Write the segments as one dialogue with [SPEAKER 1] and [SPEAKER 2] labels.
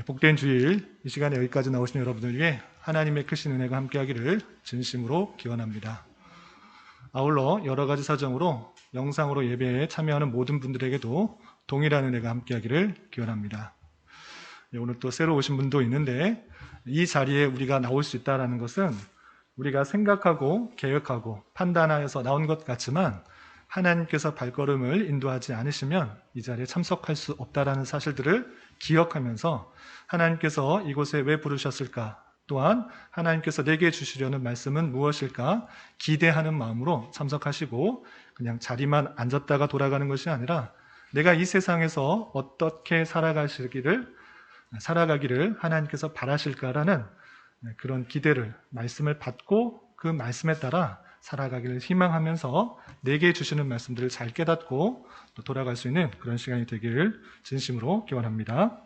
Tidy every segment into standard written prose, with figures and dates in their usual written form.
[SPEAKER 1] 복된 주일, 이 시간에 여기까지 나오신 여러분을 위해 하나님의 크신 은혜가 함께하기를 진심으로 기원합니다. 아울러 여러 가지 사정으로 영상으로 예배에 참여하는 모든 분들에게도 동일한 은혜가 함께하기를 기원합니다. 오늘 또 새로 오신 분도 있는데, 이 자리에 우리가 나올 수 있다는 것은 우리가 생각하고 계획하고 판단하여서 나온 것 같지만, 하나님께서 발걸음을 인도하지 않으시면 이 자리에 참석할 수 없다는 사실들을 기억하면서 하나님께서 이곳에 왜 부르셨을까, 또한 하나님께서 내게 주시려는 말씀은 무엇일까 기대하는 마음으로 참석하시고, 그냥 자리만 앉았다가 돌아가는 것이 아니라 내가 이 세상에서 어떻게 살아가기를 하나님께서 바라실까라는 그런 기대를, 말씀을 받고 그 말씀에 따라 살아가기를 희망하면서 내게 주시는 말씀들을 잘 깨닫고 또 돌아갈 수 있는 그런 시간이 되기를 진심으로 기원합니다.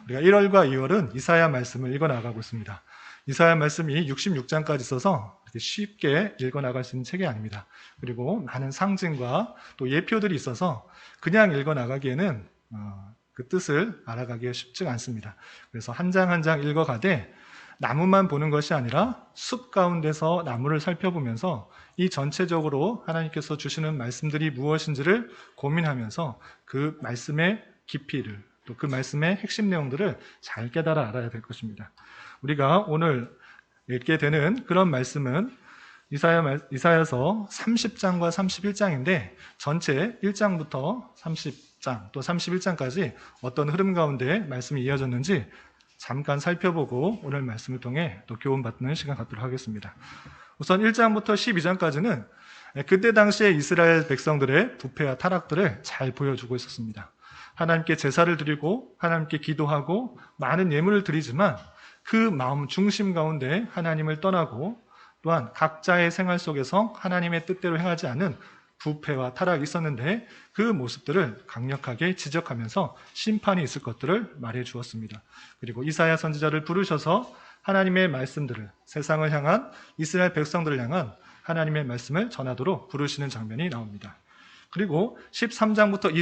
[SPEAKER 1] 우리가 1월과 2월은 이사야 말씀을 읽어나가고 있습니다. 이사야 말씀이 66장까지 있어서 이렇게 쉽게 읽어나갈 수 있는 책이 아닙니다. 그리고 많은 상징과 또 예표들이 있어서 그냥 읽어나가기에는 그 뜻을 알아가기가 쉽지가 않습니다. 그래서 한 장 한 장 읽어가되 나무만 보는 것이 아니라 숲 가운데서 나무를 살펴보면서 이 전체적으로 하나님께서 주시는 말씀들이 무엇인지를 고민하면서 그 말씀의 깊이를, 또 그 말씀의 핵심 내용들을 잘 깨달아 알아야 될 것입니다. 우리가 오늘 읽게 되는 그런 말씀은 이사야서 30장과 31장인데 전체 1장부터 30장 또 31장까지 어떤 흐름 가운데 말씀이 이어졌는지 잠깐 살펴보고 오늘 말씀을 통해 또 교훈받는 시간 갖도록 하겠습니다. 우선 1장부터 12장까지는 그때 당시에 이스라엘 백성들의 부패와 타락들을 잘 보여주고 있었습니다. 하나님께 제사를 드리고 하나님께 기도하고 많은 예물을 드리지만 그 마음 중심 가운데 하나님을 떠나고, 또한 각자의 생활 속에서 하나님의 뜻대로 행하지 않는 부패와 타락이 있었는데 그 모습들을 강력하게 지적하면서 심판이 있을 것들을 말해 주었습니다. 그리고 이사야 선지자를 부르셔서 하나님의 말씀들을, 세상을 향한 이스라엘 백성들을 향한 하나님의 말씀을 전하도록 부르시는 장면이 나옵니다. 그리고 13장부터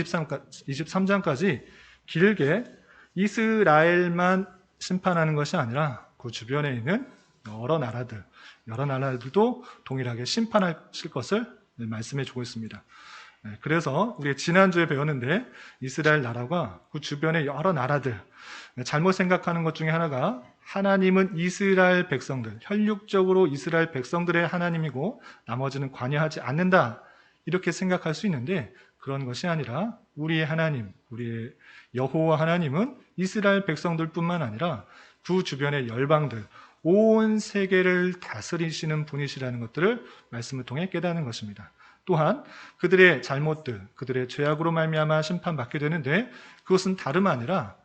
[SPEAKER 1] 23장까지 길게 이스라엘만 심판하는 것이 아니라 그 주변에 있는 여러 나라들도 동일하게 심판하실 것을 말씀해 주고 있습니다. 그래서 우리 지난주에 배웠는데 이스라엘 나라가 그 주변의 여러 나라들, 잘못 생각하는 것 중에 하나가 하나님은 이스라엘 백성들, 혈육적으로 이스라엘 백성들의 하나님이고 나머지는 관여하지 않는다, 이렇게 생각할 수 있는데 그런 것이 아니라 우리의 하나님, 우리의 여호와 하나님은 이스라엘 백성들뿐만 아니라 그 주변의 열방들, 온 세계를 다스리시는 분이시라는 것들을 말씀을 통해 깨닫는 것입니다. 또한 그들의 잘못들, 그들의 죄악으로 말미암아 심판받게 되는데 그것은 다름 아니라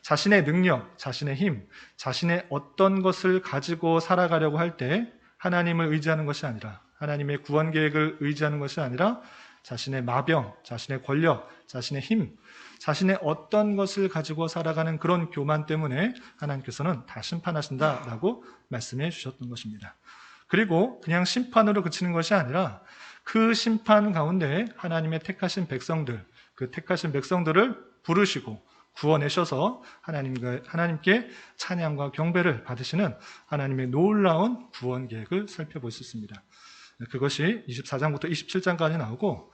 [SPEAKER 1] 자신의 능력, 자신의 힘, 자신의 어떤 것을 가지고 살아가려고 할 때 하나님을 의지하는 것이 아니라, 하나님의 구원 계획을 의지하는 것이 아니라 자신의 마병, 자신의 권력, 자신의 힘, 자신의 어떤 것을 가지고 살아가는 그런 교만 때문에 하나님께서는 다 심판하신다라고 말씀해 주셨던 것입니다. 그리고 그냥 심판으로 그치는 것이 아니라 그 심판 가운데 하나님의 택하신 백성들, 그 택하신 백성들을 부르시고 구원하셔서 하나님께 찬양과 경배를 받으시는 하나님의 놀라운 구원 계획을 살펴볼 수 있습니다. 그것이 24장부터 27장까지 나오고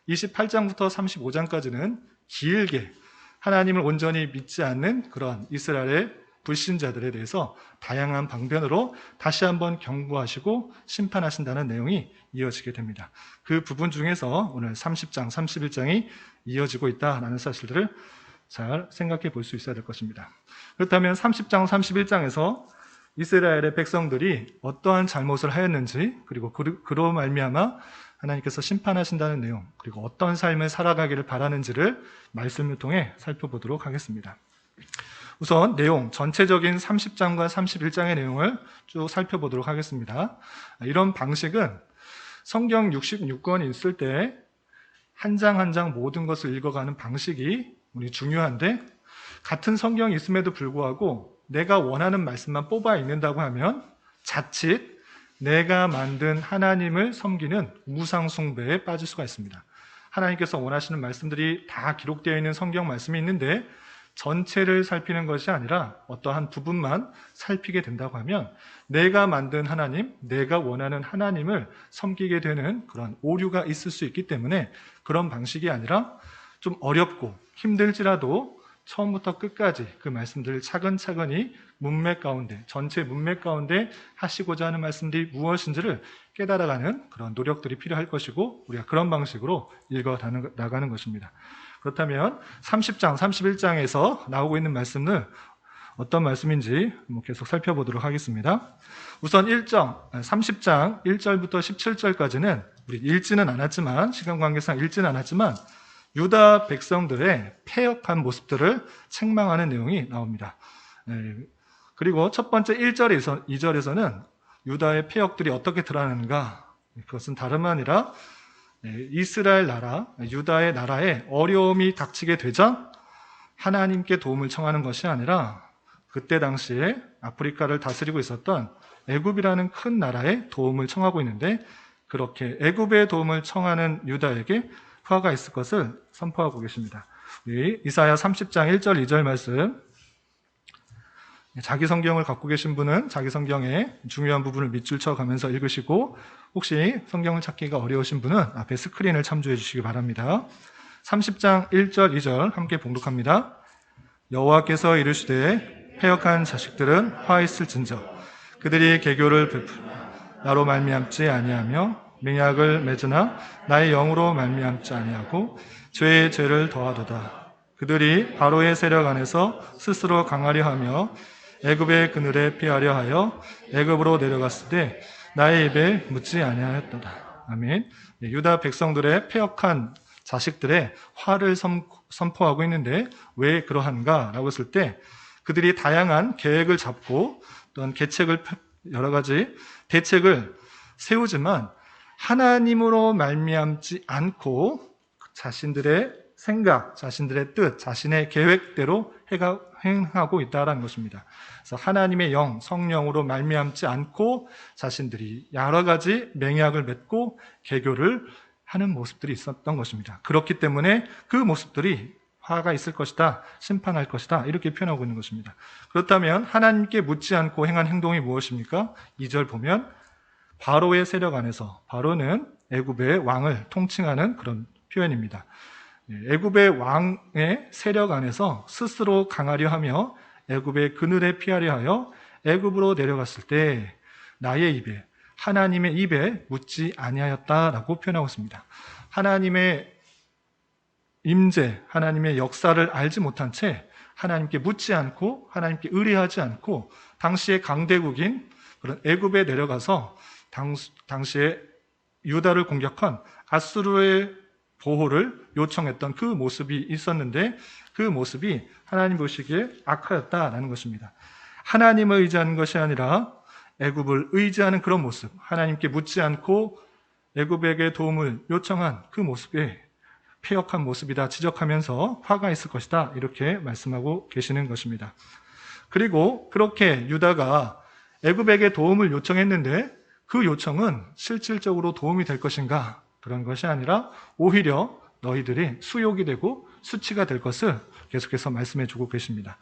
[SPEAKER 1] 28장부터 35장까지는 길게 하나님을 온전히 믿지 않는 그러한 이스라엘의 불신자들에 대해서 다양한 방편으로 다시 한번 경고하시고 심판하신다는 내용이 이어지게 됩니다. 그 부분 중에서 오늘 30장, 31장이 이어지고 있다는 사실들을 잘 생각해 볼 수 있어야 될 것입니다. 그렇다면 30장, 31장에서 이스라엘의 백성들이 어떠한 잘못을 하였는지, 그리고 그로 말미암아 하나님께서 심판하신다는 내용, 그리고 어떤 삶을 살아가기를 바라는지를 말씀을 통해 살펴보도록 하겠습니다. 우선 내용, 전체적인 30장과 31장의 내용을 쭉 살펴보도록 하겠습니다. 이런 방식은 성경 66권이 있을 때 한 장 한 장 모든 것을 읽어가는 방식이 우리 중요한데, 같은 성경이 있음에도 불구하고 내가 원하는 말씀만 뽑아 읽는다고 하면 자칫 내가 만든 하나님을 섬기는 우상 숭배에 빠질 수가 있습니다. 하나님께서 원하시는 말씀들이 다 기록되어 있는 성경 말씀이 있는데 전체를 살피는 것이 아니라 어떠한 부분만 살피게 된다고 하면 내가 만든 하나님, 내가 원하는 하나님을 섬기게 되는 그런 오류가 있을 수 있기 때문에 그런 방식이 아니라 좀 어렵고 힘들지라도 처음부터 끝까지 그 말씀들을 차근차근히 문맥 가운데, 전체 문맥 가운데 하시고자 하는 말씀들이 무엇인지를 깨달아가는 그런 노력들이 필요할 것이고 우리가 그런 방식으로 읽어 나가는 것입니다. 그렇다면 30장, 31장에서 나오고 있는 말씀을 어떤 말씀인지 계속 살펴보도록 하겠습니다. 우선 30장 1절부터 17절까지는 우리 읽지는 않았지만, 시간 관계상 읽지는 않았지만 유다 백성들의 패역한 모습들을 책망하는 내용이 나옵니다. 그리고 첫 번째 1절에서 2절에서는 유다의 패역들이 어떻게 드러나는가, 그것은 다름 아니라 이스라엘 나라, 유다의 나라에 어려움이 닥치게 되자 하나님께 도움을 청하는 것이 아니라 그때 당시에 아프리카를 다스리고 있었던 애굽이라는 큰 나라에 도움을 청하고 있는데, 그렇게 애굽의 도움을 청하는 유다에게 화가 있을 것을 선포하고 계십니다. 이사야 30장 1절 2절 말씀, 자기 성경을 갖고 계신 분은 자기 성경의 중요한 부분을 밑줄 쳐가면서 읽으시고, 혹시 성경을 찾기가 어려우신 분은 앞에 스크린을 참조해 주시기 바랍니다. 30장 1절 2절 함께 봉독합니다. 여호와께서 이르시되 패역한 자식들은 화 있을진저 그들이 계교를 베풀 나로 말미암지 아니하며 맹약을 맺으나 나의 영으로 말미암지 아니하고 죄의 죄를 더하도다. 그들이 바로의 세력 안에서 스스로 강하려 하며 애굽의 그늘에 피하려 하여 애굽으로 내려갔을 때 나의 입에 묻지 아니하였도다. 아멘. 유다 백성들의 패역한 자식들의 화를 선포하고 있는데 왜 그러한가 라고 했을 때, 그들이 다양한 계획을 잡고 또는 여러 가지 대책을 세우지만 하나님으로 말미암지 않고 자신들의 생각, 자신들의 뜻, 자신의 계획대로 행하고 있다는 것입니다. 그래서 하나님의 영, 성령으로 말미암지 않고 자신들이 여러 가지 맹약을 맺고 계교를 하는 모습들이 있었던 것입니다. 그렇기 때문에 그 모습들이 화가 있을 것이다, 심판할 것이다, 이렇게 표현하고 있는 것입니다. 그렇다면 하나님께 묻지 않고 행한 행동이 무엇입니까? 2절 보면 바로의 세력 안에서, 바로는 애굽의 왕을 통칭하는 그런 표현입니다. 애굽의 왕의 세력 안에서 스스로 강하려 하며 애굽의 그늘에 피하려 하여 애굽으로 내려갔을 때 나의 입에, 하나님의 입에 묻지 아니하였다라고 표현하고 있습니다. 하나님의 임재, 하나님의 역사를 알지 못한 채 하나님께 묻지 않고 하나님께 의뢰하지 않고 당시의 강대국인 그런 애굽에 내려가서 당시에 유다를 공격한 아수르의 보호를 요청했던 그 모습이 있었는데, 그 모습이 하나님 보시기에 악하였다라는 것입니다. 하나님을 의지하는 것이 아니라 애굽을 의지하는 그런 모습, 하나님께 묻지 않고 애굽에게 도움을 요청한 그 모습에 패역한 모습이다 지적하면서 화가 있을 것이다, 이렇게 말씀하고 계시는 것입니다. 그리고 그렇게 유다가 애굽에게 도움을 요청했는데 그 요청은 실질적으로 도움이 될 것인가? 그런 것이 아니라 오히려 너희들이 수욕이 되고 수치가 될 것을 계속해서 말씀해 주고 계십니다.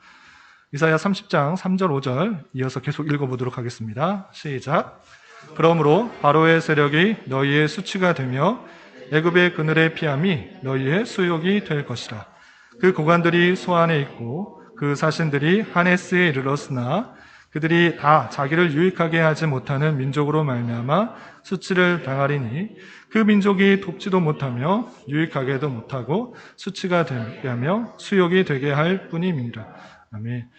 [SPEAKER 1] 이사야 30장 3절 5절 이어서 계속 읽어보도록 하겠습니다. 시작. 그러므로 바로의 세력이 너희의 수치가 되며 애굽의 그늘의 피함이 너희의 수욕이 될 것이라. 그 고관들이 소안에 있고 그 사신들이 하네스에 이르렀으나 그들이 다 자기를 유익하게 하지 못하는 민족으로 말미암아 수치를 당하리니 그 민족이 돕지도 못하며 유익하게도 못하고 수치가 되게 하며 수욕이 되게 할 뿐임이니라. 아멘.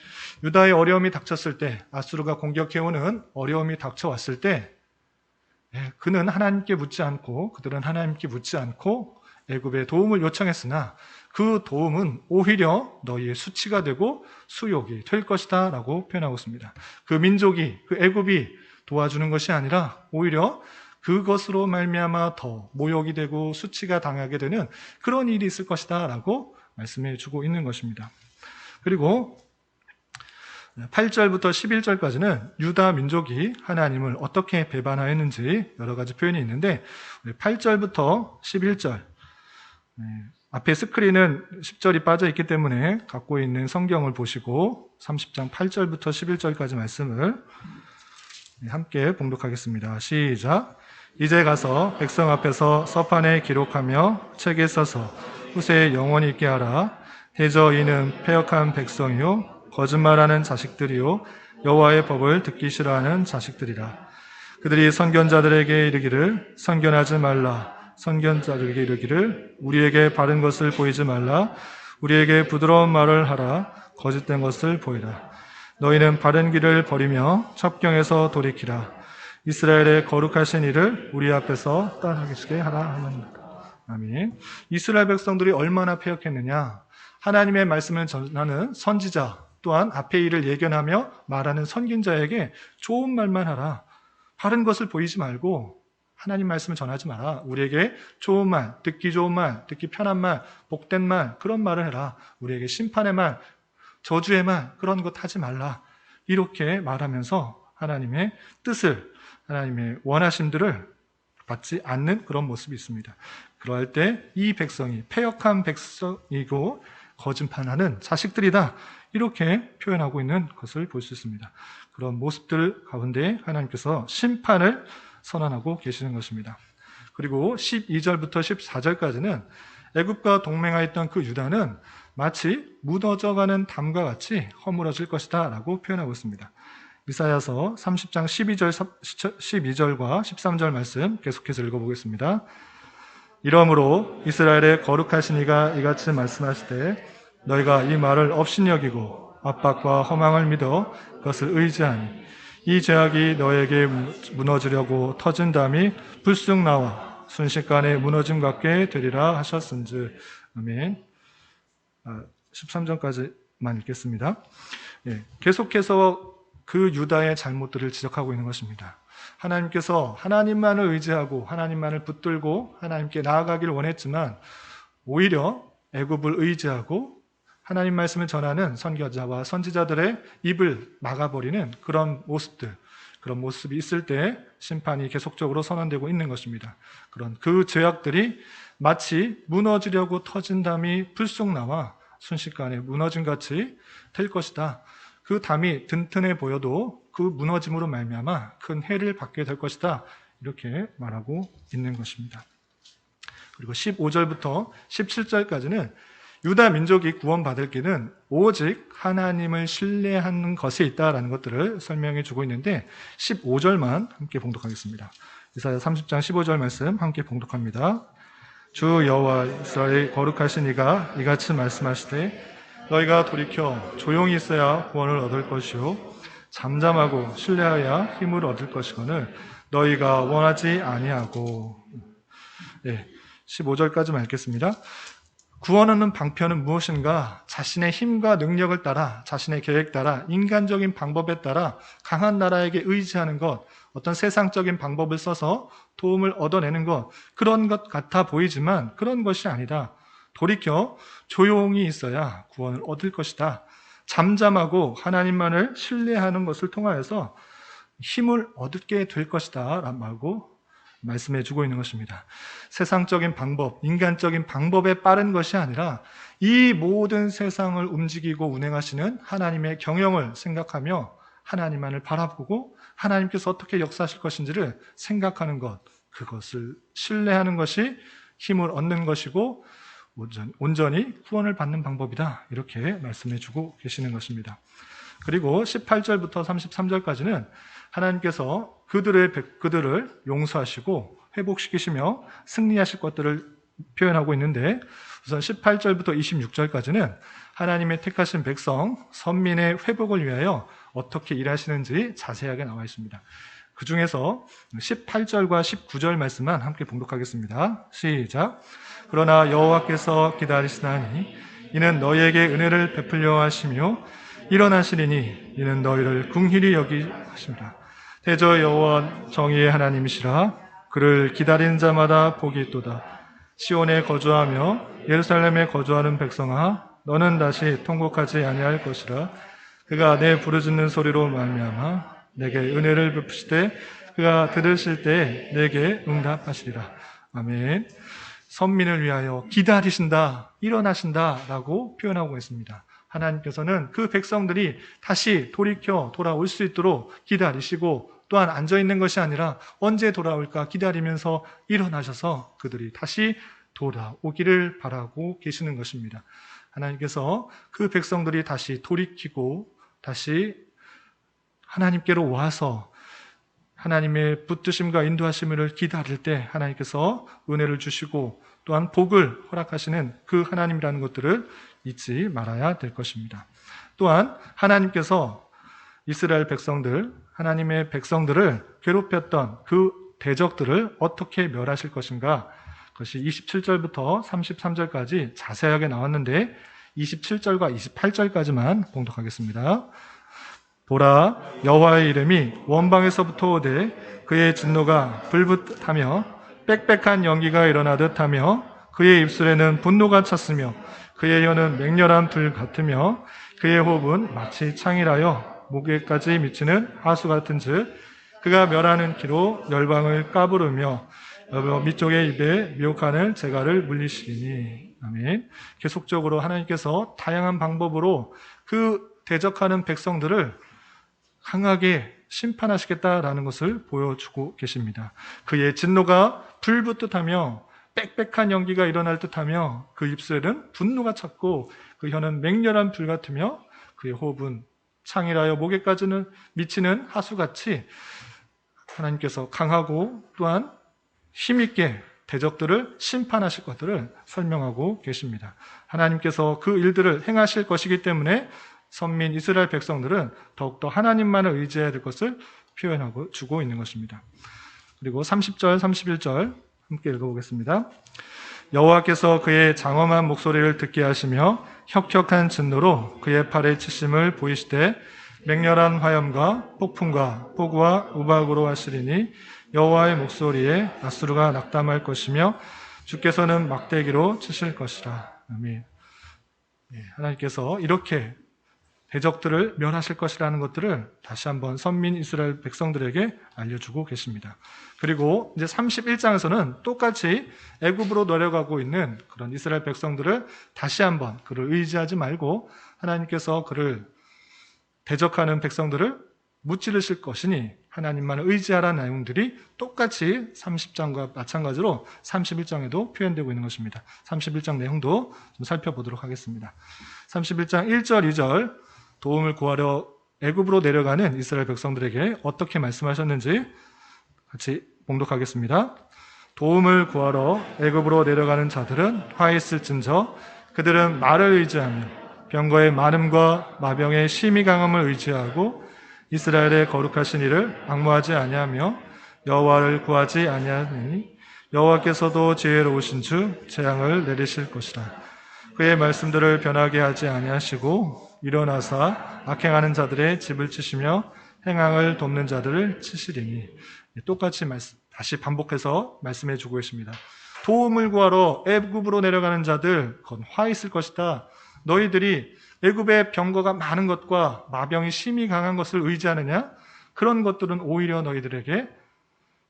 [SPEAKER 1] 유다의 어려움이 닥쳤을 때, 아수르가 공격해오는 어려움이 닥쳐왔을 때 그는 하나님께 묻지 않고, 그들은 하나님께 묻지 않고 애굽의 도움을 요청했으나 그 도움은 오히려 너희의 수치가 되고 수욕이 될 것이다 라고 표현하고 있습니다. 그 민족이, 그 애굽이 도와주는 것이 아니라 오히려 그것으로 말미암아 더 모욕이 되고 수치가 당하게 되는 그런 일이 있을 것이다 라고 말씀해 주고 있는 것입니다. 그리고 8절부터 11절까지는 유다 민족이 하나님을 어떻게 배반하였는지 여러 가지 표현이 있는데 8절부터 11절 앞에 스크린은 10절이 빠져 있기 때문에 갖고 있는 성경을 보시고 30장 8절부터 11절까지 말씀을 함께 봉독하겠습니다. 시작. 이제 가서 백성 앞에서 서판에 기록하며 책에 써서 후세에 영원히 있게 하라. 대저 이는 패역한 백성이요 거짓말하는 자식들이요 여호와의 법을 듣기 싫어하는 자식들이라. 그들이 선견자들에게 이르기를 선견하지 말라. 선견자들에게 이르기를 우리에게 바른 것을 보이지 말라. 우리에게 부드러운 말을 하라. 거짓된 것을 보이라. 너희는 바른 길을 버리며 첩경에서 돌이키라. 이스라엘의 거룩하신 이를 우리 앞에서 따르게 하라 하느니라. 아멘. 이스라엘 백성들이 얼마나 패역했느냐. 하나님의 말씀을 전하는 선지자 또한 앞의 일을 예견하며 말하는 선견자에게 좋은 말만 하라. 바른 것을 보이지 말고 하나님 말씀을 전하지 마라. 우리에게 좋은 말, 듣기 좋은 말, 듣기 편한 말, 복된 말, 그런 말을 해라. 우리에게 심판의 말, 저주의 말, 그런 것 하지 말라. 이렇게 말하면서 하나님의 뜻을, 하나님의 원하심들을 받지 않는 그런 모습이 있습니다. 그럴 때 이 백성이 패역한 백성이고 거짓말하는 자식들이다. 이렇게 표현하고 있는 것을 볼 수 있습니다. 그런 모습들 가운데 하나님께서 심판을 선언하고 계시는 것입니다. 그리고 12절부터 14절까지는 애굽과 동맹하였던 그 유다는 마치 무너져가는 담과 같이 허물어질 것이다 라고 표현하고 있습니다. 이사야서 30장 12절과 13절 말씀 계속해서 읽어보겠습니다. 이러므로 이스라엘의 거룩하신 이가 이같이 말씀하시되 너희가 이 말을 업신여기고 압박과 허망을 믿어 그것을 의지하니 이 죄악이 너에게 무너지려고 터진 담이 불쑥 나와 순식간에 무너짐 같게 되리라 하셨은즉. 아멘. 13절까지만 읽겠습니다. 계속해서 그 유다의 잘못들을 지적하고 있는 것입니다. 하나님께서 하나님만을 의지하고 하나님만을 붙들고 하나님께 나아가기를 원했지만 오히려 애굽을 의지하고 하나님 말씀을 전하는 선교자와 선지자들의 입을 막아버리는 그런 모습들, 그런 모습이 있을 때 심판이 계속적으로 선언되고 있는 것입니다. 그런 그 죄악들이 마치 무너지려고 터진 담이 불쑥 나와 순식간에 무너진 같이 될 것이다. 그 담이 튼튼해 보여도 그 무너짐으로 말미암아 큰 해를 받게 될 것이다. 이렇게 말하고 있는 것입니다. 그리고 15절부터 17절까지는 유다 민족이 구원받을 길은 오직 하나님을 신뢰하는 것에 있다라는 것들을 설명해 주고 있는데 15절만 함께 봉독하겠습니다. 이사야 30장 15절 말씀 함께 봉독합니다. 주 여호와 이스라엘 거룩하신 이가 이같이 말씀하시되 너희가 돌이켜 조용히 있어야 구원을 얻을 것이요 잠잠하고 신뢰하여 힘을 얻을 것이거늘 너희가 원하지 아니하고. 15절까지만 읽겠습니다. 구원하는 방편은 무엇인가? 자신의 힘과 능력을 따라, 자신의 계획 따라, 인간적인 방법에 따라 강한 나라에게 의지하는 것, 어떤 세상적인 방법을 써서 도움을 얻어내는 것, 그런 것 같아 보이지만 그런 것이 아니다. 돌이켜 조용히 있어야 구원을 얻을 것이다. 잠잠하고 하나님만을 신뢰하는 것을 통하여서 힘을 얻게 될 것이다 라고 말씀해 주고 있는 것입니다. 세상적인 방법, 인간적인 방법에 빠른 것이 아니라 이 모든 세상을 움직이고 운행하시는 하나님의 경영을 생각하며 하나님만을 바라보고 하나님께서 어떻게 역사하실 것인지를 생각하는 것, 그것을 신뢰하는 것이 힘을 얻는 것이고 온전히 구원을 받는 방법이다. 이렇게 말씀해 주고 계시는 것입니다. 그리고 18절부터 33절까지는 하나님께서 그들을 용서하시고 회복시키시며 승리하실 것들을 표현하고 있는데 우선 18절부터 26절까지는 하나님의 택하신 백성, 선민의 회복을 위하여 어떻게 일하시는지 자세하게 나와 있습니다. 그 중에서 18절과 19절 말씀만 함께 봉독하겠습니다. 시작. 그러나 여호와께서 기다리시나니 이는 너희에게 은혜를 베풀려 하시며 일어나시리니 이는 너희를 긍휼히 여기십니다. 대저 여호와 정의의 하나님이시라. 그를 기다리는 자마다 복이 있도다. 시온에 거주하며 예루살렘에 거주하는 백성아, 너는 다시 통곡하지 아니할 것이라. 그가 내 부르짖는 소리로 말미암아 내게 은혜를 베푸시되 그가 들으실 때 내게 응답하시리라. 아멘. 선민을 위하여 기다리신다, 일어나신다라고 표현하고 있습니다. 하나님께서는 그 백성들이 다시 돌이켜 돌아올 수 있도록 기다리시고, 또한 앉아있는 것이 아니라 언제 돌아올까 기다리면서 일어나셔서 그들이 다시 돌아오기를 바라고 계시는 것입니다. 하나님께서 그 백성들이 다시 돌이키고 다시 하나님께로 와서 하나님의 붙드심과 인도하심을 기다릴 때 하나님께서 은혜를 주시고 또한 복을 허락하시는 그 하나님이라는 것들을 잊지 말아야 될 것입니다. 또한 하나님께서 이스라엘 백성들, 하나님의 백성들을 괴롭혔던 그 대적들을 어떻게 멸하실 것인가, 그것이 27절부터 33절까지 자세하게 나왔는데 27절과 28절까지만 봉독하겠습니다. 보라, 여호와의 이름이 원방에서부터 오되 그의 진노가 불붙하며 빽빽한 연기가 일어나듯 하며 그의 입술에는 분노가 찼으며 그의 혀는 맹렬한 불 같으며 그의 호흡은 마치 창이라여 목에까지 미치는 하수 같은즉 그가 멸하는 키로 열방을 까부르며 밑쪽의 입에 미혹하는 재갈을 물리시리니. 아멘. 계속적으로 하나님께서 다양한 방법으로 그 대적하는 백성들을 강하게 심판하시겠다라는 것을 보여주고 계십니다. 그의 진노가 불붙듯하며 빽빽한 연기가 일어날 듯하며 그 입술에는 분노가 찼고 그 혀는 맹렬한 불 같으며 그의 호흡은 창이라여 목에까지는 미치는 하수같이 하나님께서 강하고 또한 힘있게 대적들을 심판하실 것들을 설명하고 계십니다. 하나님께서 그 일들을 행하실 것이기 때문에 선민 이스라엘 백성들은 더욱더 하나님만을 의지해야 될 것을 표현하고 주고 있는 것입니다. 그리고 30절, 31절 함께 읽어보겠습니다. 여호와께서 그의 장엄한 목소리를 듣게 하시며 혁혁한 진노로 그의 팔에 치심을 보이시되 맹렬한 화염과 폭풍과 폭우와 우박으로 하시리니 여호와의 목소리에 아수르가 낙담할 것이며 주께서는 막대기로 치실 것이라. 아멘. 하나님께서 이렇게 대적들을 멸하실 것이라는 것들을 다시 한번 선민 이스라엘 백성들에게 알려주고 계십니다. 그리고 이제 31장에서는 똑같이 애굽으로 내려가고 있는 그런 이스라엘 백성들을 다시 한번 그를 의지하지 말고 하나님께서 그를 대적하는 백성들을 무찌르실 것이니 하나님만을 의지하라는 내용들이 똑같이 30장과 마찬가지로 31장에도 표현되고 있는 것입니다. 31장 내용도 좀 살펴보도록 하겠습니다. 31장 1절, 2절 도움을 구하려 애굽으로 내려가는 이스라엘 백성들에게 어떻게 말씀하셨는지 같이 봉독하겠습니다. 도움을 구하러 애굽으로 내려가는 자들은 화 있을진저 그들은 말을 의지하며 병거의 많음과 마병의 심히 강함을 의지하고 이스라엘의 거룩하신 이를 앙무하지 아니하며 여호와를 구하지 아니하니 여호와께서도 지혜로우신 주 재앙을 내리실 것이라. 그의 말씀들을 변하게 하지 아니하시고 일어나사 악행하는 자들의 집을 치시며 행악을 돕는 자들을 치시리니. 똑같이 다시 반복해서 말씀해 주고 계십니다. 도움을 구하러 애굽으로 내려가는 자들 건 화 있을 것이다. 너희들이 애굽의 병거가 많은 것과 마병이 심히 강한 것을 의지하느냐? 그런 것들은 오히려 너희들에게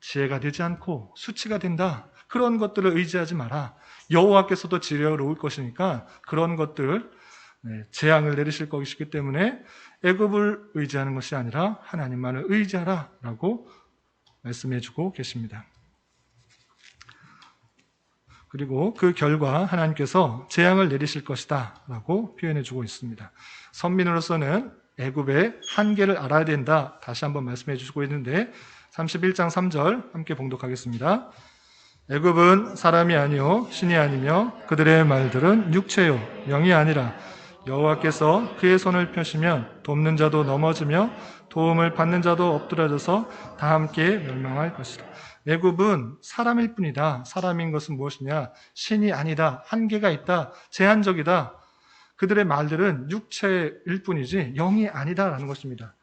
[SPEAKER 1] 지혜가 되지 않고 수치가 된다. 그런 것들을 의지하지 마라. 여호와께서도 지혜로울 것이니까 그런 것들 재앙을 내리실 것이기 때문에 애굽을 의지하는 것이 아니라 하나님만을 의지하라 라고 말씀해 주고 계십니다. 그리고 그 결과 하나님께서 재앙을 내리실 것이다 라고 표현해 주고 있습니다. 선민으로서는 애굽의 한계를 알아야 된다 다시 한번 말씀해 주시고 있는데 31장 3절 함께 봉독하겠습니다. 애굽은 사람이 아니요 신이 아니며 그들의 말들은 육체요 영이 아니라 여호와께서 그의 손을 펴시면 돕는 자도 넘어지며 도움을 받는 자도 엎드려져서 다 함께 멸망할 것이다. 애굽은 사람일 뿐이다. 사람인 것은 무엇이냐? 신이 아니다. 한계가 있다. 제한적이다. 그들의 말들은 육체일 뿐이지 영이 아니다라는 것입니다.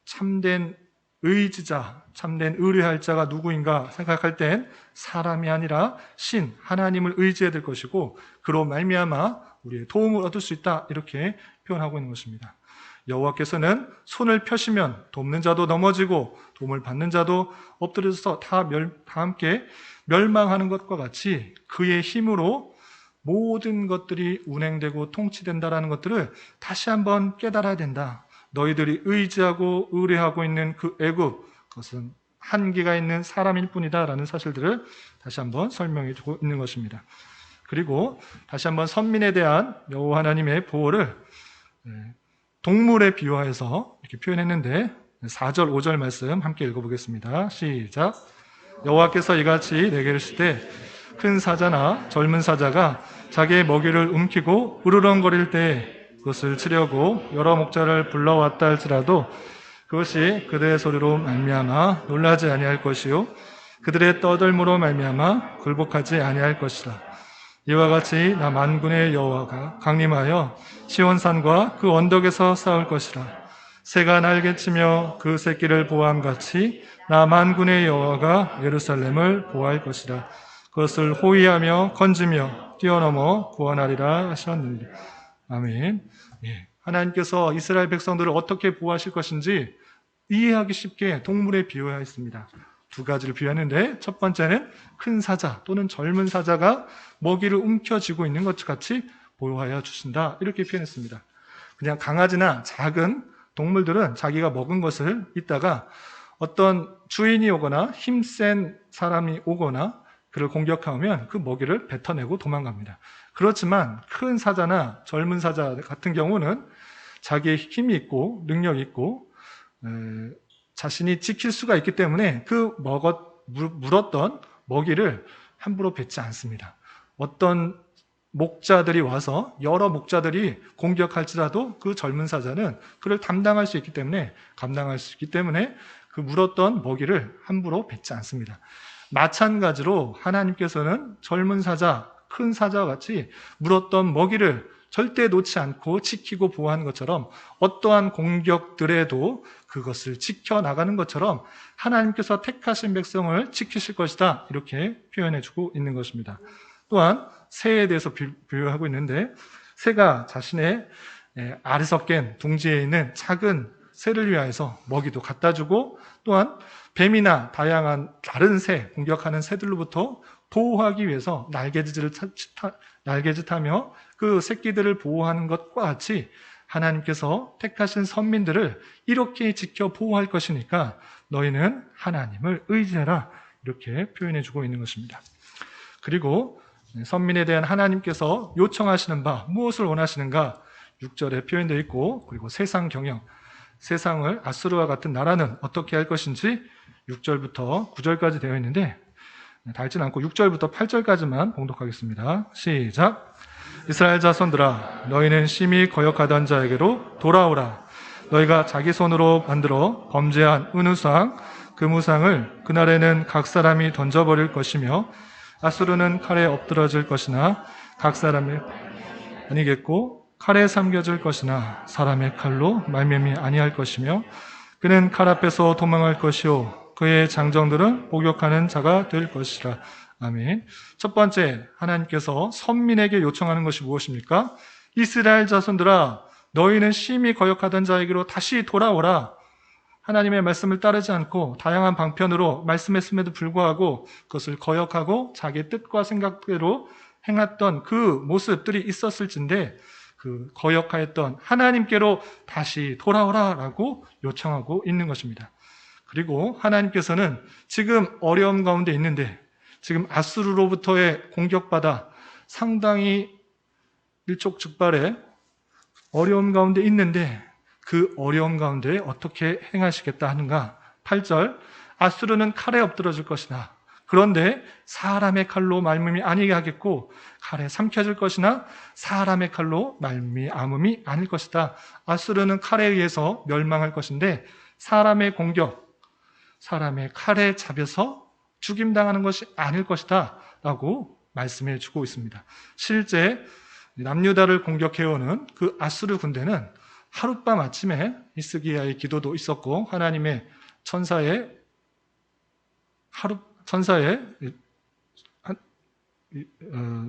[SPEAKER 1] 참된 의지자, 참된 의뢰할 자가 누구인가 생각할 땐 사람이 아니라 신, 하나님을 의지해야 될 것이고 그로 말미암아 우리의 도움을 얻을 수 있다 이렇게 표현하고 있는 것입니다. 여호와께서는 손을 펴시면 돕는 자도 넘어지고 도움을 받는 자도 엎드려서 다 함께 멸망하는 것과 같이 그의 힘으로 모든 것들이 운행되고 통치된다라는 것들을 다시 한번 깨달아야 된다. 너희들이 의지하고 의뢰하고 있는 그 애굽, 그것은 한계가 있는 사람일 뿐이다라는 사실들을 다시 한번 설명해 주고 있는 것입니다. 그리고 다시 한번 선민에 대한 여호와 하나님의 보호를 동물에 비유하여서 이렇게 표현했는데 4절, 5절 말씀 함께 읽어보겠습니다. 시작. 여호와께서 이같이 내게 이르시되 큰 사자나 젊은 사자가 자기의 먹이를 움키고 으르렁거릴 때 그것을 치려고 여러 목자를 불러왔다 할지라도 그것이 그들의 소리로 말미암아 놀라지 아니할 것이요 그들의 떠들므로 말미암아 굴복하지 아니할 것이라. 이와 같이 나 만군의 여호와가 강림하여 시온산과 그 언덕에서 싸울 것이라. 새가 날개치며 그 새끼를 보호함같이 나 만군의 여호와가 예루살렘을 보호할 것이라. 그것을 호위하며 건지며 뛰어넘어 구원하리라 하셨느니라. 아멘. 하나님께서 이스라엘 백성들을 어떻게 보호하실 것인지 이해하기 쉽게 동물에 비유하였습니다. 두 가지를 비유하는데 첫 번째는 큰 사자 또는 젊은 사자가 먹이를 움켜쥐고 있는 것 같이 보호하여 주신다, 이렇게 표현했습니다. 그냥 강아지나 작은 동물들은 자기가 먹은 것을 있다가 어떤 주인이 오거나 힘센 사람이 오거나 그를 공격하면 그 먹이를 뱉어내고 도망갑니다. 그렇지만 큰 사자나 젊은 사자 같은 경우는 자기의 힘이 있고 능력이 있고 자신이 지킬 수가 있기 때문에 그 물었던 먹이를 함부로 뱉지 않습니다. 어떤 목자들이 와서 여러 목자들이 공격할지라도 그 젊은 사자는 그를 감당할 수 있기 때문에 그 물었던 먹이를 함부로 뱉지 않습니다. 마찬가지로 하나님께서는 젊은 사자, 큰 사자와 같이 물었던 먹이를 절대 놓지 않고 지키고 보호하는 것처럼 어떠한 공격들에도 그것을 지켜나가는 것처럼 하나님께서 택하신 백성을 지키실 것이다, 이렇게 표현해주고 있는 것입니다. 또한 새에 대해서 비유하고 있는데 새가 자신의 아래서 깬 둥지에 있는 작은 새를 위하여서 먹이도 갖다 주고 또한 뱀이나 다양한 다른 새, 공격하는 새들로부터 보호하기 위해서 날개짓하며 그 새끼들을 보호하는 것과 같이 하나님께서 택하신 선민들을 이렇게 지켜 보호할 것이니까 너희는 하나님을 의지해라, 이렇게 표현해주고 있는 것입니다. 그리고 선민에 대한 하나님께서 요청하시는 바, 무엇을 원하시는가 6절에 표현되어 있고, 그리고 세상 경영, 세상을 아수르와 같은 나라는 어떻게 할 것인지 6절부터 9절까지 되어 있는데 다 읽지는 않고 6절부터 8절까지만 봉독하겠습니다. 시작. 이스라엘 자손들아, 너희는 심히 거역하던 자에게로 돌아오라. 너희가 자기 손으로 만들어 범죄한 은우상, 금우상을 그날에는 각 사람이 던져버릴 것이며 아수르는 칼에 엎드러질 것이나 각 사람이 아니겠고 칼에 삼겨질 것이나 사람의 칼로 말미암이 아니할 것이며 그는 칼 앞에서 도망할 것이요 그의 장정들은 복역하는 자가 될 것이라. 아멘. 첫 번째, 하나님께서 선민에게 요청하는 것이 무엇입니까? 이스라엘 자손들아, 너희는 심히 거역하던 자에게로 다시 돌아오라. 하나님의 말씀을 따르지 않고 다양한 방편으로 말씀했음에도 불구하고 그것을 거역하고 자기 뜻과 생각대로 행했던 그 모습들이 있었을진데 그 거역하였던 하나님께로 다시 돌아오라라고 요청하고 있는 것입니다. 그리고 하나님께서는 지금 어려움 가운데 있는데 지금 아수르로부터의 공격받아 상당히 일촉즉발의 어려움 가운데 있는데 그 어려움 가운데 어떻게 행하시겠다 하는가? 8절, 아수르는 칼에 엎드러질 것이나 그런데 사람의 칼로 말미암이 아니게 하겠고 칼에 삼켜질 것이나 사람의 칼로 말미암음이 아닐 것이다. 아수르는 칼에 의해서 멸망할 것인데 사람의 공격, 사람의 칼에 잡혀서 죽임당하는 것이 아닐 것이다 라고 말씀해 주고 있습니다. 실제 남유다를 공격해오는 그 아수르 군대는 하룻밤 아침에 히스기야의 기도도 있었고 하나님의 천사의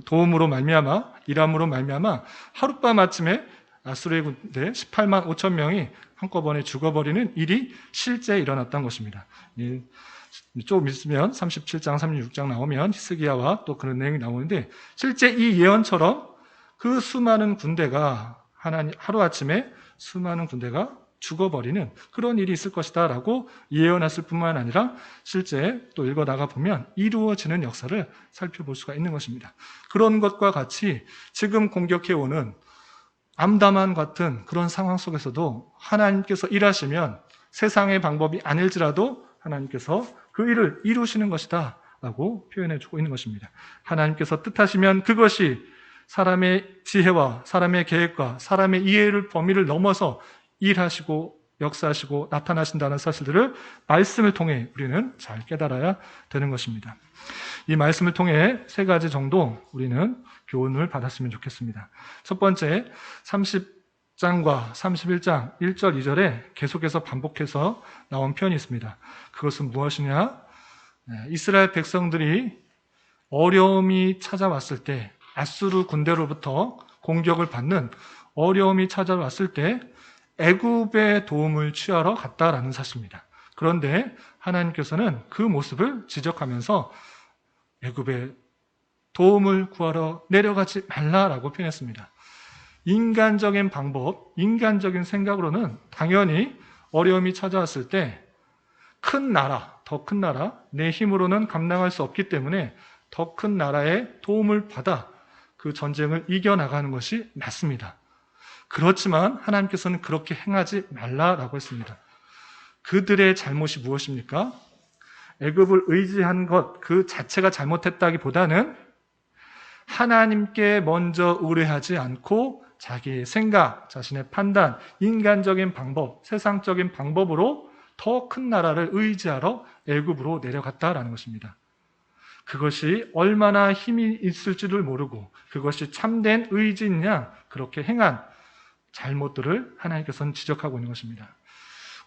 [SPEAKER 1] 도움으로 말미암아 일함으로 말미암아 하룻밤 아침에 아수르의 군대 18만 5천 명이 한꺼번에 죽어버리는 일이 실제 일어났던 것입니다. 조금 있으면 37장, 36장 나오면 히스기야와 또 그런 내용이 나오는데 실제 이 예언처럼 그 수많은 군대가 하루아침에 수많은 군대가 죽어버리는 그런 일이 있을 것이다 라고 예언했을 뿐만 아니라 실제 또 읽어나가 보면 이루어지는 역사를 살펴볼 수가 있는 것입니다. 그런 것과 같이 지금 공격해오는 암담한 같은 그런 상황 속에서도 하나님께서 일하시면 세상의 방법이 아닐지라도 하나님께서 그 일을 이루시는 것이다 라고 표현해주고 있는 것입니다. 하나님께서 뜻하시면 그것이 사람의 지혜와 사람의 계획과 사람의 이해를 범위를 넘어서 일하시고 역사하시고 나타나신다는 사실들을 말씀을 통해 우리는 잘 깨달아야 되는 것입니다. 이 말씀을 통해 세 가지 정도 우리는 교훈을 받았으면 좋겠습니다. 첫 번째, 30장과 31장 1절, 2절에 계속해서 반복해서 나온 표현이 있습니다. 그것은 무엇이냐? 이스라엘 백성들이 어려움이 찾아왔을 때, 아수르 군대로부터 공격을 받는 어려움이 찾아왔을 때 애굽의 도움을 취하러 갔다라는 사실입니다. 그런데 하나님께서는 그 모습을 지적하면서 애굽의 도움을 구하러 내려가지 말라라고 표현했습니다. 인간적인 방법, 인간적인 생각으로는 당연히 어려움이 찾아왔을 때 큰 나라, 더 큰 나라, 내 힘으로는 감당할 수 없기 때문에 더 큰 나라의 도움을 받아 그 전쟁을 이겨나가는 것이 맞습니다. 그렇지만 하나님께서는 그렇게 행하지 말라라고 했습니다. 그들의 잘못이 무엇입니까? 애굽을 의지한 것 그 자체가 잘못했다기보다는 하나님께 먼저 의뢰하지 않고 자기의 생각, 자신의 판단, 인간적인 방법, 세상적인 방법으로 더 큰 나라를 의지하러 애굽으로 내려갔다라는 것입니다. 그것이 얼마나 힘이 있을지를 모르고 그것이 참된 의지냐 그렇게 행한 잘못들을 하나님께서는 지적하고 있는 것입니다.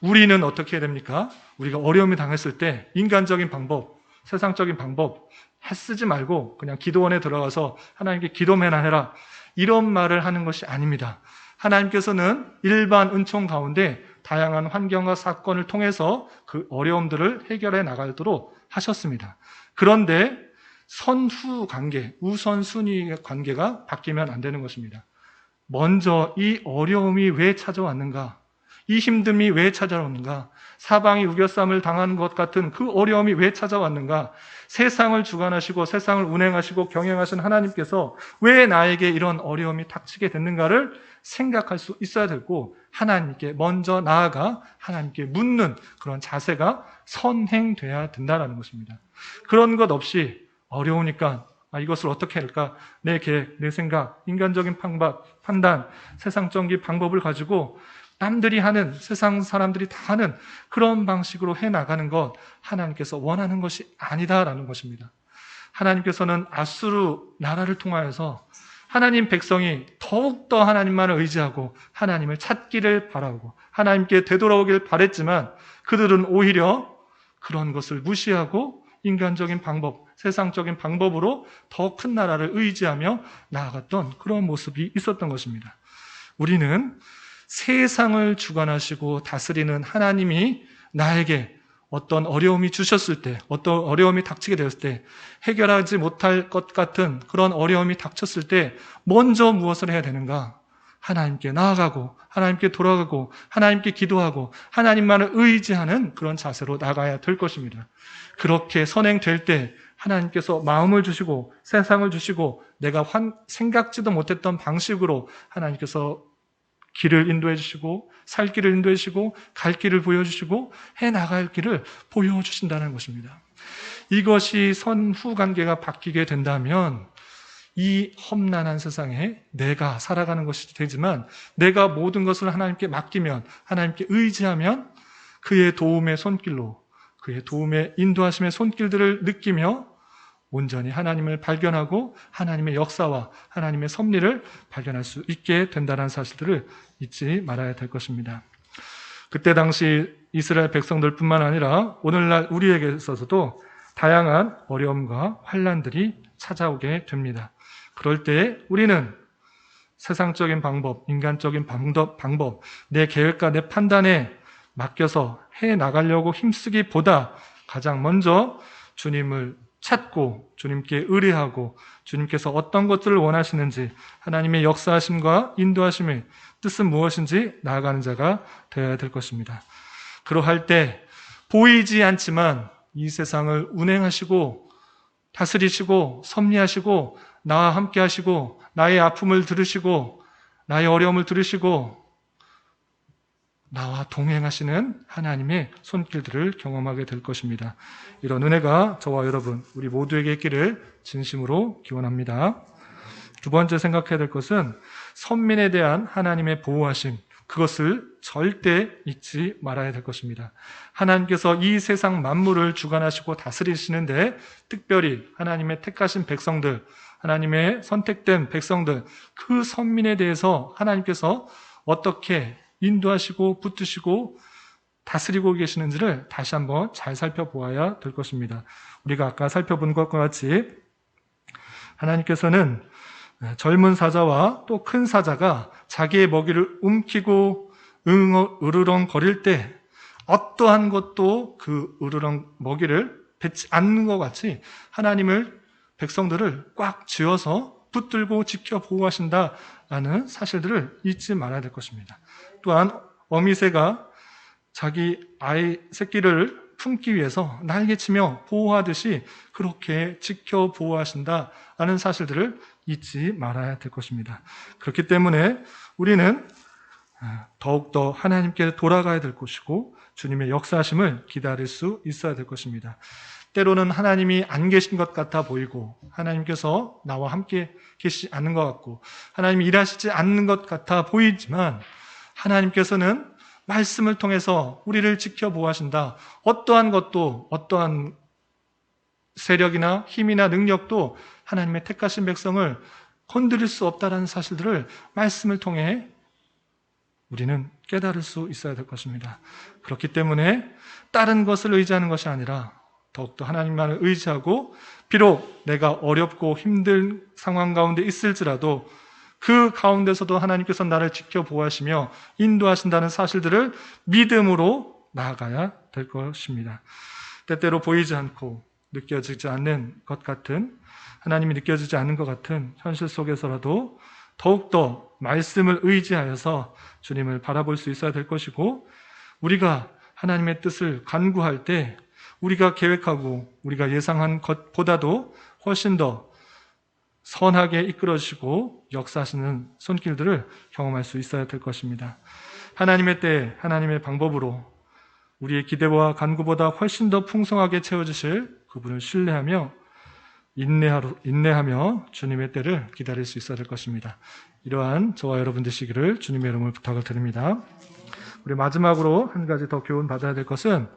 [SPEAKER 1] 우리는 어떻게 해야 됩니까? 우리가 어려움이 당했을 때 인간적인 방법, 세상적인 방법 쓰지 말고 그냥 기도원에 들어가서 하나님께 기도만 해라 이런 말을 하는 것이 아닙니다. 하나님께서는 일반 은총 가운데 다양한 환경과 사건을 통해서 그 어려움들을 해결해 나가도록 하셨습니다. 그런데 선후 관계, 우선순위 관계가 바뀌면 안 되는 것입니다. 먼저 이 어려움이 왜 찾아왔는가? 이 힘듦이 왜 찾아왔는가? 사방이 우겨쌈을 당하는 것 같은 그 어려움이 왜 찾아왔는가? 세상을 주관하시고 세상을 운행하시고 경영하신 하나님께서 왜 나에게 이런 어려움이 닥치게 됐는가를 생각할 수 있어야 되고 하나님께 먼저 나아가 하나님께 묻는 그런 자세가 선행돼야 된다는 것입니다. 그런 것 없이 어려우니까 이것을 어떻게 할까? 내 계획, 내 생각, 인간적인 방법, 판단, 세상적인 방법을 가지고 남들이 하는, 세상 사람들이 다 하는 그런 방식으로 해나가는 것 하나님께서 원하는 것이 아니다라는 것입니다. 하나님께서는 아수르 나라를 통하여서 하나님 백성이 더욱더 하나님만을 의지하고 하나님을 찾기를 바라고 하나님께 되돌아오길 바랬지만 그들은 오히려 그런 것을 무시하고 인간적인 방법, 세상적인 방법으로 더 큰 나라를 의지하며 나아갔던 그런 모습이 있었던 것입니다. 우리는 세상을 주관하시고 다스리는 하나님이 나에게 어떤 어려움이 주셨을 때, 어떤 어려움이 닥치게 되었을 때, 해결하지 못할 것 같은 그런 어려움이 닥쳤을 때 먼저 무엇을 해야 되는가? 하나님께 나아가고 하나님께 돌아가고 하나님께 기도하고 하나님만을 의지하는 그런 자세로 나가야 될 것입니다. 그렇게 선행될 때 하나님께서 마음을 주시고 세상을 주시고 내가 생각지도 못했던 방식으로 하나님께서 길을 인도해 주시고 살 길을 인도해 주시고 갈 길을 보여주시고 해나갈 길을 보여주신다는 것입니다. 이것이 선후 관계가 바뀌게 된다면 이 험난한 세상에 내가 살아가는 것이 되지만 내가 모든 것을 하나님께 맡기면 하나님께 의지하면 그의 도움의 손길로 그의 도움의 인도하심의 손길들을 느끼며 온전히 하나님을 발견하고 하나님의 역사와 하나님의 섭리를 발견할 수 있게 된다는 사실들을 잊지 말아야 될 것입니다. 그때 당시 이스라엘 백성들뿐만 아니라 오늘날 우리에게 있어서도 다양한 어려움과 환난들이 찾아오게 됩니다. 그럴 때 우리는 세상적인 방법, 인간적인 방법, 내 계획과 내 판단에 맡겨서 해 나가려고 힘쓰기보다 가장 먼저 주님을 찾고 주님께 의뢰하고 주님께서 어떤 것들을 원하시는지 하나님의 역사하심과 인도하심의 뜻은 무엇인지 나아가는 자가 되어야 될 것입니다. 그러할 때 보이지 않지만 이 세상을 운행하시고 다스리시고 섭리하시고 나와 함께 하시고 나의 아픔을 들으시고 나의 어려움을 들으시고 나와 동행하시는 하나님의 손길들을 경험하게 될 것입니다. 이런 은혜가 저와 여러분, 우리 모두에게 있기를 진심으로 기원합니다. 두 번째 생각해야 될 것은 선민에 대한 하나님의 보호하심, 그것을 절대 잊지 말아야 될 것입니다. 하나님께서 이 세상 만물을 주관하시고 다스리시는데 특별히 하나님의 택하신 백성들, 하나님의 선택된 백성들, 그 선민에 대해서 하나님께서 어떻게 인도하시고 붙드시고 다스리고 계시는지를 다시 한번 잘 살펴보아야 될 것입니다. 우리가 아까 살펴본 것과 같이 하나님께서는 젊은 사자와 또 큰 사자가 자기의 먹이를 움키고 으르렁거릴 때 어떠한 것도 그 으르렁 먹이를 뱉지 않는 것 같이 하나님을 백성들을 꽉 쥐어서 붙들고 지켜 보호하신다라는 사실들을 잊지 말아야 될 것입니다. 또한 어미새가 자기 아이 새끼를 품기 위해서 날개치며 보호하듯이 그렇게 지켜 보호하신다라는 사실들을 잊지 말아야 될 것입니다. 그렇기 때문에 우리는 더욱더 하나님께 돌아가야 될 것이고 주님의 역사하심을 기다릴 수 있어야 될 것입니다. 때로는 하나님이 안 계신 것 같아 보이고 하나님께서 나와 함께 계시지 않는 것 같고 하나님이 일하시지 않는 것 같아 보이지만 하나님께서는 말씀을 통해서 우리를 지켜보호하신다. 어떠한 것도 어떠한 세력이나 힘이나 능력도 하나님의 택하신 백성을 건드릴 수 없다는 사실들을 말씀을 통해 우리는 깨달을 수 있어야 될 것입니다. 그렇기 때문에 다른 것을 의지하는 것이 아니라 더욱더 하나님만을 의지하고 비록 내가 어렵고 힘든 상황 가운데 있을지라도 그 가운데서도 하나님께서 나를 지켜보호하시며 인도하신다는 사실들을 믿음으로 나아가야 될 것입니다. 때때로 보이지 않고 느껴지지 않는 것 같은, 하나님이 느껴지지 않는 것 같은 현실 속에서라도 더욱더 말씀을 의지하여서 주님을 바라볼 수 있어야 될 것이고, 우리가 하나님의 뜻을 간구할 때 우리가 계획하고 우리가 예상한 것보다도 훨씬 더 선하게 이끌어주시고 역사하시는 손길들을 경험할 수 있어야 될 것입니다. 하나님의 때, 하나님의 방법으로 우리의 기대와 간구보다 훨씬 더 풍성하게 채워주실 그분을 신뢰하며 인내하며 주님의 때를 기다릴 수 있어야 될 것입니다. 이러한 저와 여러분 되시기를 주님의 이름으로 부탁을 드립니다. 우리 마지막으로 한 가지 더 교훈 받아야 될 것은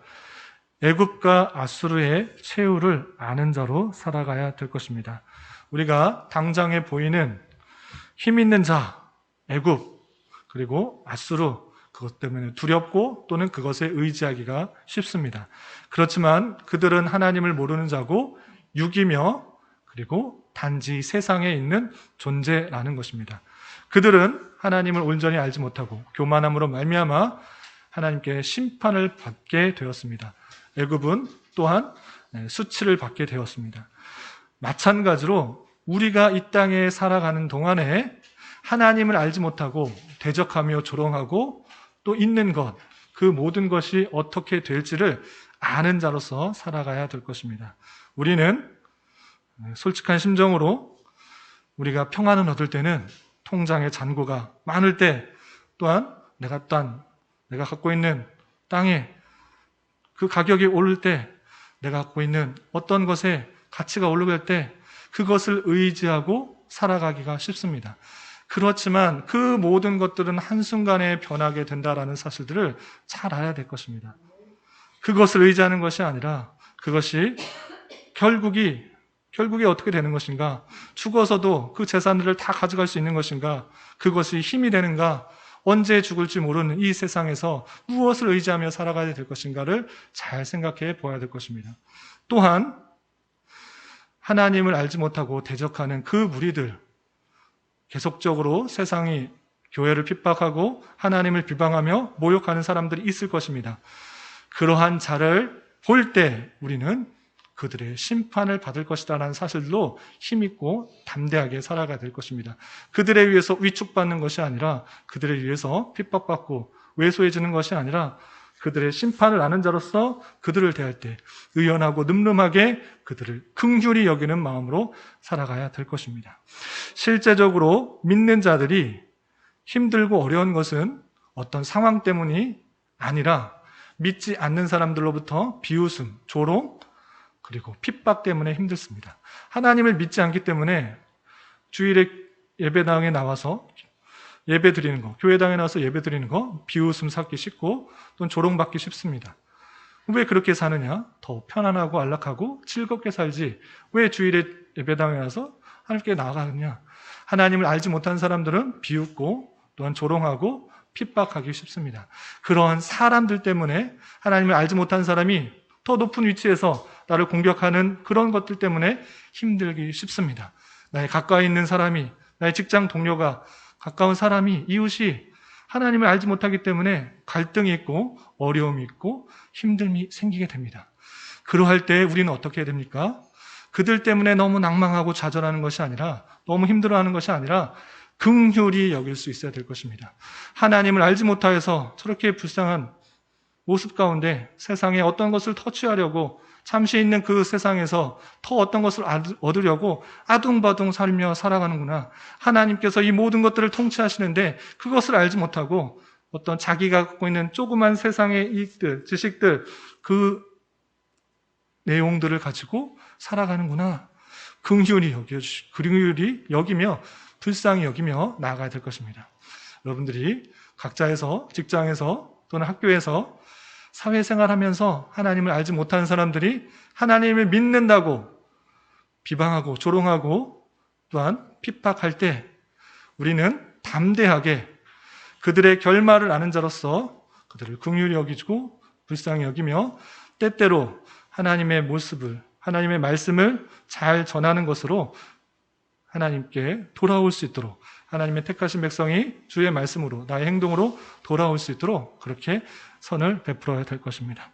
[SPEAKER 1] 애굽과 아수르의 최후를 아는 자로 살아가야 될 것입니다. 우리가 당장에 보이는 힘 있는 자, 애굽, 그리고 아수르, 그것 때문에 두렵고 또는 그것에 의지하기가 쉽습니다. 그렇지만 그들은 하나님을 모르는 자고 육이며 그리고 단지 세상에 있는 존재라는 것입니다. 그들은 하나님을 온전히 알지 못하고 교만함으로 말미암아 하나님께 심판을 받게 되었습니다. 애굽은 또한 수치를 받게 되었습니다. 마찬가지로 우리가 이 땅에 살아가는 동안에 하나님을 알지 못하고 대적하며 조롱하고 또 있는 것, 그 모든 것이 어떻게 될지를 아는 자로서 살아가야 될 것입니다. 우리는 솔직한 심정으로 우리가 평안을 얻을 때는 통장에 잔고가 많을 때, 또한 내가 갖고 있는 땅에 그 가격이 오를 때, 내가 갖고 있는 어떤 것에 가치가 오르게 될 때 그것을 의지하고 살아가기가 쉽습니다. 그렇지만 그 모든 것들은 한순간에 변하게 된다라는 사실들을 잘 알아야 될 것입니다. 그것을 의지하는 것이 아니라 그것이 결국이 어떻게 되는 것인가? 죽어서도 그 재산들을 다 가져갈 수 있는 것인가? 그것이 힘이 되는가? 언제 죽을지 모르는 이 세상에서 무엇을 의지하며 살아가야 될 것인가를 잘 생각해 보아야 될 것입니다. 또한 하나님을 알지 못하고 대적하는 그 무리들, 계속적으로 세상이 교회를 핍박하고 하나님을 비방하며 모욕하는 사람들이 있을 것입니다. 그러한 자를 볼 때 우리는 그들의 심판을 받을 것이다라는 사실로 힘있고 담대하게 살아가야 될 것입니다. 그들에 의해서 위축받는 것이 아니라, 그들에 의해서 핍박받고 왜소해지는 것이 아니라, 그들의 심판을 아는 자로서 그들을 대할 때 의연하고 늠름하게 그들을 긍휼히 여기는 마음으로 살아가야 될 것입니다. 실제적으로 믿는 자들이 힘들고 어려운 것은 어떤 상황 때문이 아니라 믿지 않는 사람들로부터 비웃음, 조롱, 그리고 핍박 때문에 힘들습니다. 하나님을 믿지 않기 때문에 주일에 예배당에 나와서 예배 드리는 거, 교회당에 나와서 예배 드리는 거 비웃음 샀기 쉽고 또는 조롱받기 쉽습니다. 왜 그렇게 사느냐? 더 편안하고 안락하고 즐겁게 살지 왜 주일에 예배당에 와서 하나님께 나아가느냐? 하나님을 알지 못한 사람들은 비웃고 또한 조롱하고 핍박하기 쉽습니다. 그러한 사람들 때문에, 하나님을 알지 못한 사람이 더 높은 위치에서 나를 공격하는 그런 것들 때문에 힘들기 쉽습니다. 나의 가까이 있는 사람이, 나의 직장 동료가, 가까운 사람이, 이웃이 하나님을 알지 못하기 때문에 갈등이 있고 어려움이 있고 힘듦이 생기게 됩니다. 그러할 때 우리는 어떻게 해야 됩니까? 그들 때문에 너무 낭망하고 좌절하는 것이 아니라, 너무 힘들어하는 것이 아니라 긍휼히 여길 수 있어야 될 것입니다. 하나님을 알지 못하여서 저렇게 불쌍한 모습 가운데 세상에 어떤 것을 터취하려고 잠시 있는 그 세상에서 더 어떤 것을 얻으려고 아둥바둥 살며 살아가는구나. 하나님께서 이 모든 것들을 통치하시는데 그것을 알지 못하고 어떤 자기가 갖고 있는 조그만 세상의 이익들, 지식들, 그 내용들을 가지고 살아가는구나. 긍휼히 여기며 불쌍히 여기며 나아가야 될 것입니다. 여러분들이 각자에서, 직장에서 또는 학교에서 사회생활하면서 하나님을 알지 못하는 사람들이 하나님을 믿는다고 비방하고 조롱하고 또한 핍박할 때 우리는 담대하게 그들의 결말을 아는 자로서 그들을 긍휼히 여기고 불쌍히 여기며 때때로 하나님의 모습을, 하나님의 말씀을 잘 전하는 것으로 하나님께 돌아올 수 있도록, 하나님의 택하신 백성이 주의 말씀으로, 나의 행동으로 돌아올 수 있도록 그렇게 선을 베풀어야 될 것입니다.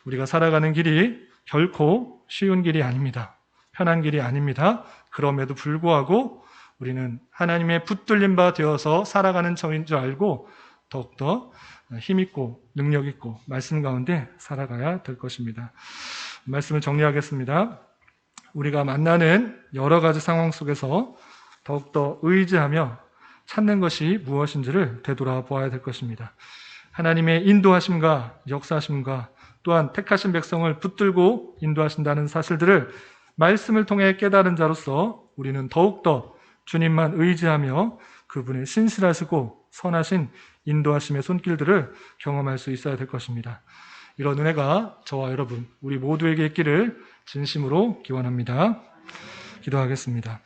[SPEAKER 1] 우리가 살아가는 길이 결코 쉬운 길이 아닙니다. 편한 길이 아닙니다. 그럼에도 불구하고 우리는 하나님의 붙들린 바 되어서 살아가는 처인 줄 알고 더욱더 힘있고 능력있고 말씀 가운데 살아가야 될 것입니다. 말씀을 정리하겠습니다. 우리가 만나는 여러 가지 상황 속에서 더욱더 의지하며 찾는 것이 무엇인지를 되돌아보아야 될 것입니다. 하나님의 인도하심과 역사하심과 또한 택하신 백성을 붙들고 인도하신다는 사실들을 말씀을 통해 깨달은 자로서 우리는 더욱더 주님만 의지하며 그분의 신실하시고 선하신 인도하심의 손길들을 경험할 수 있어야 될 것입니다. 이런 은혜가 저와 여러분, 우리 모두에게 있기를 진심으로 기원합니다. 기도하겠습니다.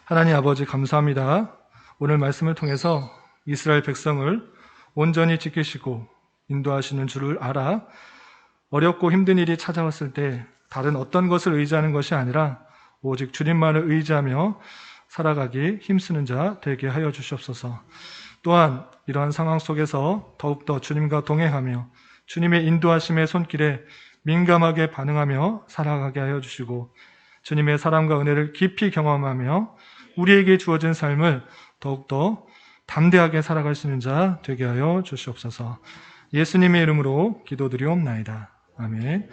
[SPEAKER 1] 하나님 아버지 감사합니다. 오늘 말씀을 통해서 이스라엘 백성을 온전히 지키시고 인도하시는 줄을 알아 어렵고 힘든 일이 찾아왔을 때 다른 어떤 것을 의지하는 것이 아니라 오직 주님만을 의지하며 살아가기 힘쓰는 자 되게 하여 주시옵소서. 또한 이러한 상황 속에서 더욱더 주님과 동행하며 주님의 인도하심의 손길에 민감하게 반응하며 살아가게 하여 주시고 주님의 사랑과 은혜를 깊이 경험하며 우리에게 주어진 삶을 더욱더 담대하게 살아갈 수 있는 자 되게 하여 주시옵소서. 예수님의 이름으로 기도드리옵나이다. 아멘.